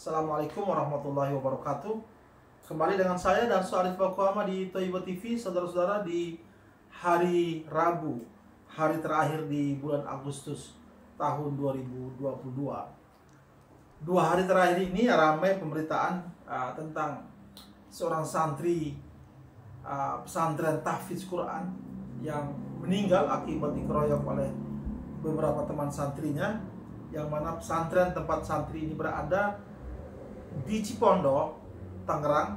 Assalamualaikum warahmatullahi wabarakatuh. Kembali dengan saya dan Arif Bakuama di Toiba TV, saudara-saudara, di hari Rabu, hari terakhir di bulan Agustus tahun 2022. Dua hari terakhir ini ramai pemberitaan tentang seorang santri pesantren tahfidz Quran yang meninggal akibat dikeroyok oleh beberapa teman santrinya, yang mana pesantren tempat santri ini berada di Cipondo, Tangerang,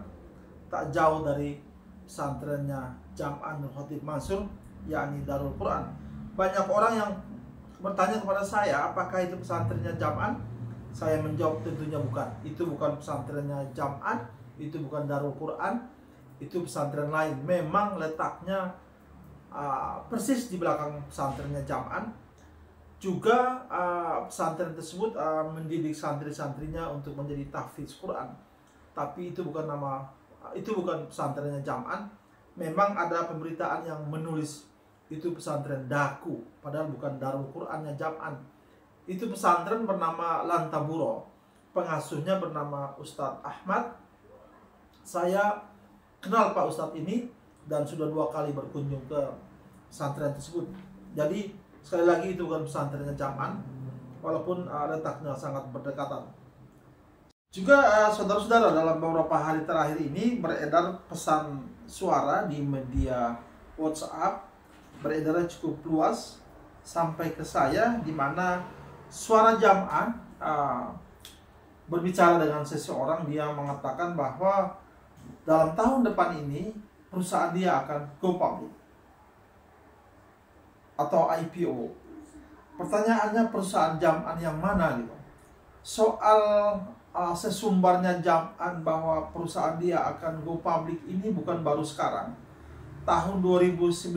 tak jauh dari pesantrennya Jam'an Nur Khatib Mansur, yakni Darul Quran. Banyak orang yang bertanya kepada saya, apakah itu pesantrennya Jam'an? Saya menjawab tentunya bukan. Itu bukan pesantrennya Jam'an, itu bukan Darul Quran, itu pesantren lain. Memang letaknya persis di belakang pesantrennya Jam'an. Juga pesantren tersebut mendidik santri-santrinya untuk menjadi tahfidz Quran. Tapi itu bukan pesantrennya Jam'an. Memang ada pemberitaan yang menulis itu pesantren Daku, padahal bukan Darul Qurannya Jam'an. Itu pesantren bernama Lantaburo, pengasuhnya bernama Ustadz Ahmad. Saya kenal Pak Ustadz ini dan sudah 2 kali berkunjung ke pesantren tersebut. Jadi sekali lagi itu bukan pesantrennya Jam'an, walaupun letaknya sangat berdekatan. Juga saudara-saudara, dalam beberapa hari terakhir ini beredar pesan suara di media WhatsApp, beredarnya cukup luas sampai ke saya, di mana suara Jam'an berbicara dengan seseorang. Dia mengatakan bahwa dalam tahun depan ini perusahaan dia akan go public atau IPO. Pertanyaannya, perusahaan Jam'an yang mana gitu? Soal sesumbarnya Jam'an bahwa perusahaan dia akan go public ini bukan baru sekarang. Tahun 2019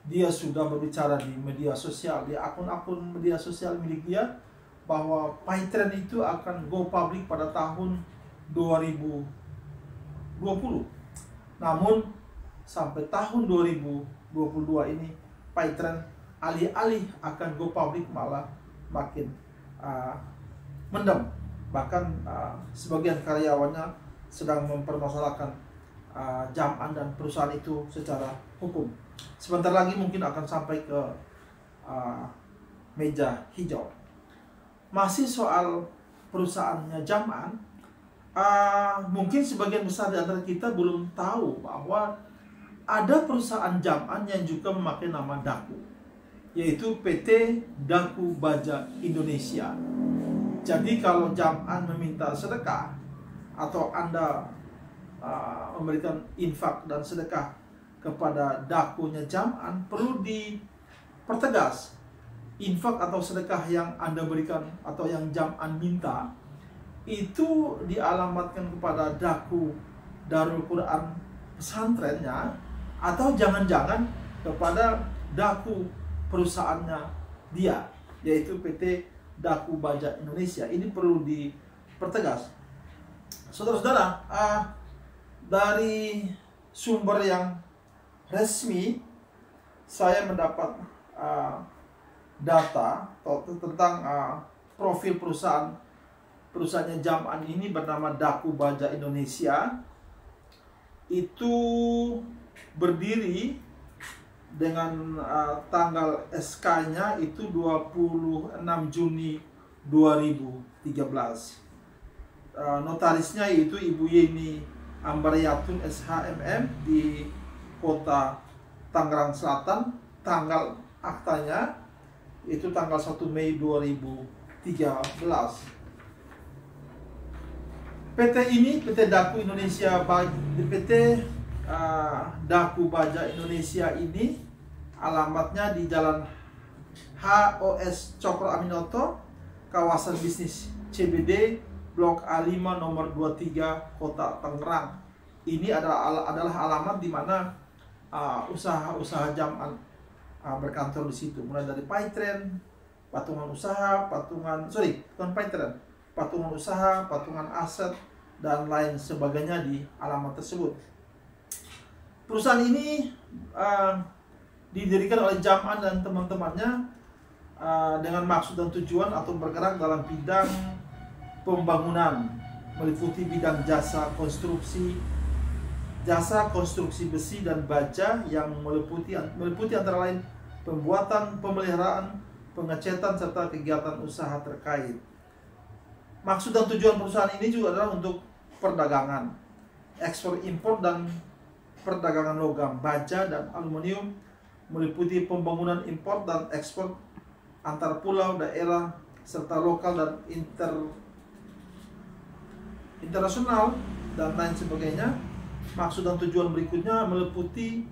dia sudah berbicara di media sosial, di akun-akun media sosial milik dia, bahwa Paytrend itu akan go public pada tahun 2020. Namun sampai tahun 2022 ini Paytrend alih-alih akan go public malah makin mendem. Bahkan sebagian karyawannya sedang mempermasalahkan Jam'an dan perusahaan itu secara hukum. Sebentar lagi mungkin akan sampai ke meja hijau. Masih soal perusahaannya Jam'an, mungkin sebagian besar di antara kita belum tahu bahwa ada perusahaan Jam'an yang juga memakai nama Daku, yaitu PT Daku Baja Indonesia. Jadi kalau Jam'an meminta sedekah atau Anda memberikan infak dan sedekah kepada Dakunya Jam'an, perlu dipertegas, infak atau sedekah yang Anda berikan atau yang Jam'an minta itu dialamatkan kepada Daku Darul Quran pesantrennya, atau jangan-jangan kepada Daku perusahaannya dia, yaitu PT Daku Baja Indonesia. Ini perlu dipertegas. Saudara-saudara, dari sumber yang resmi saya mendapat data tentang profil perusahaannya Jam'an ini bernama Daku Baja Indonesia. Itu berdiri dengan tanggal SK-nya itu 26 Juni 2013. Notarisnya yaitu Ibu Yeni Ambariyatun SHMM di kota Tangerang Selatan. Tanggal aktanya itu tanggal 1 Mei 2013. PT ini, PT Daku Indonesia, PT Daku Baja Indonesia ini alamatnya di Jalan HOS Cokro Aminoto, kawasan bisnis CBD, Blok A5 nomor 23, Kota Tangerang. Ini adalah alamat di mana usaha-usaha Jam'an berkantor di situ, mulai dari Paytrend, patungan usaha, patungan usaha, patungan aset, dan lain sebagainya di alamat tersebut. Perusahaan ini didirikan oleh Jam'an dan teman-temannya dengan maksud dan tujuan atau bergerak dalam bidang pembangunan, meliputi bidang jasa konstruksi besi dan baja yang meliputi antara lain pembuatan, pemeliharaan, pengecetan serta kegiatan usaha terkait. Maksud dan tujuan perusahaan ini juga adalah untuk perdagangan, ekspor impor dan perdagangan logam, baja dan aluminium, meliputi pembangunan impor dan ekspor antar pulau, daerah, serta lokal dan internasional dan lain sebagainya. Maksud dan tujuan berikutnya meliputi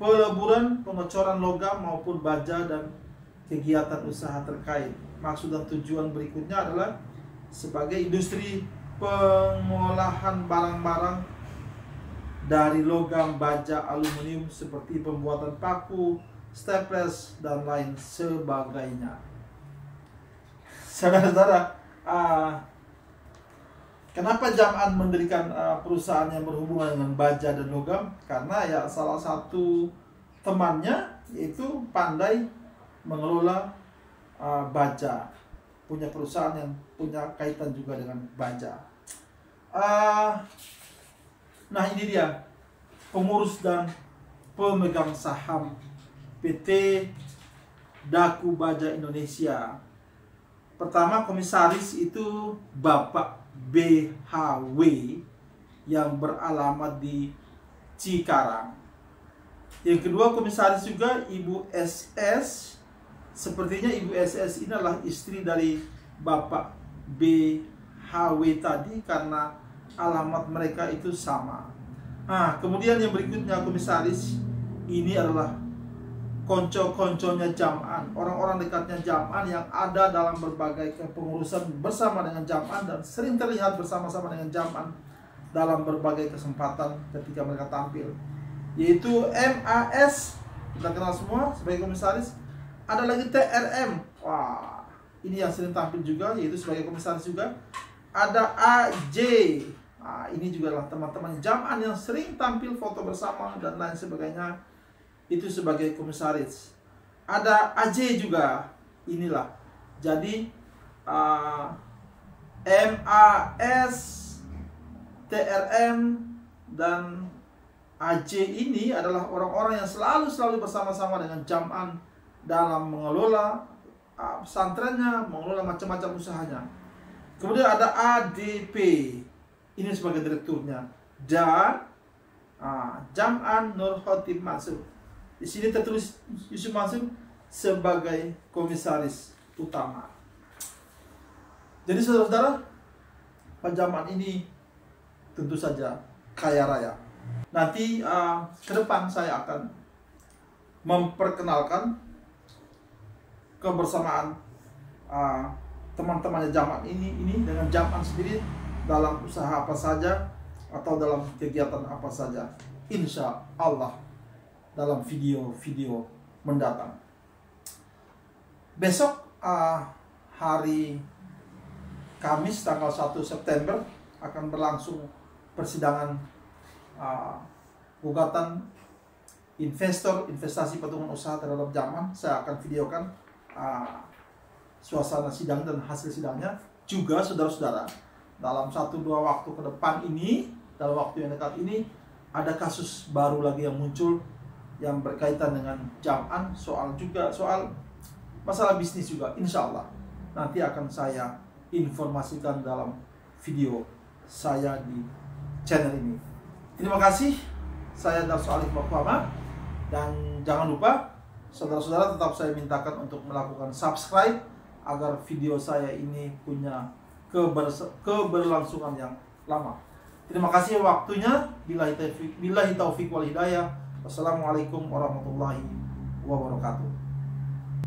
peleburan, pengecoran logam maupun baja dan kegiatan usaha terkait. Maksud dan tujuan berikutnya adalah sebagai industri pengolahan barang-barang dari logam, baja, aluminium seperti pembuatan paku, staples dan lain sebagainya. Saudara-saudara, kenapa Jam'an mendirikan perusahaan yang berhubungan dengan baja dan logam? Karena ya salah satu temannya yaitu pandai mengelola baja, punya perusahaan yang punya kaitan juga dengan baja. Nah ini dia pengurus dan pemegang saham PT Daku Baja Indonesia. Pertama, komisaris itu Bapak BHW yang beralamat di Cikarang. Yang kedua, komisaris juga Ibu SS. Sepertinya Ibu SS ini adalah istri dari Bapak BHW tadi karena alamat mereka itu sama. Nah, kemudian yang berikutnya komisaris ini adalah konco-konconya Jam'an, orang-orang dekatnya Jam'an yang ada dalam berbagai kepengurusan bersama dengan Jam'an dan sering terlihat bersama-sama dengan Jam'an dalam berbagai kesempatan ketika mereka tampil. Yaitu MAS, kita kenal semua sebagai komisaris. Ada lagi TRM, wah ini yang sering tampil juga, yaitu sebagai komisaris juga. Ada AJ, nah, ini juga adalah teman-teman Jam'an yang sering tampil foto bersama dan lain sebagainya, itu sebagai komisaris. Ada AJ juga, inilah. Jadi MAS, TRM dan AJ ini adalah orang-orang yang selalu bersama-sama dengan Jam'an dalam mengelola pesantrennya, mengelola macam-macam usahanya. Kemudian ada ADP, ini sebagai direkturnya, dan Jam'an Nur Khotib Mansur. Di sini tertulis Yusuf Mansur sebagai komisaris utama. Jadi saudara-saudara, Pak Jam'an ini tentu saja kaya raya. Nanti ke depan saya akan memperkenalkan kebersamaan teman-temannya Jam'an ini dengan Jam'an sendiri dalam usaha apa saja atau dalam kegiatan apa saja, insya Allah dalam video-video mendatang. Besok hari Kamis tanggal 1 September akan berlangsung persidangan gugatan investor investasi patungan usaha terhadap Jam'an. Saya akan videokan suasana sidang dan hasil sidangnya juga, saudara-saudara. Dalam 1-2 waktu ke depan ini, dalam waktu yang dekat ini, ada kasus baru lagi yang muncul yang berkaitan dengan Jam'an, soal masalah bisnis juga. Insya Allah nanti akan saya informasikan dalam video saya di channel ini. Terima kasih. Saya Darso Alif Bakwama, dan jangan lupa saudara-saudara tetap saya mintakan untuk melakukan subscribe agar video saya ini punya keberlangsungan yang lama. Terima kasih waktunya. Billahi taufiq wal hidayah. Wassalamualaikum warahmatullahi wabarakatuh.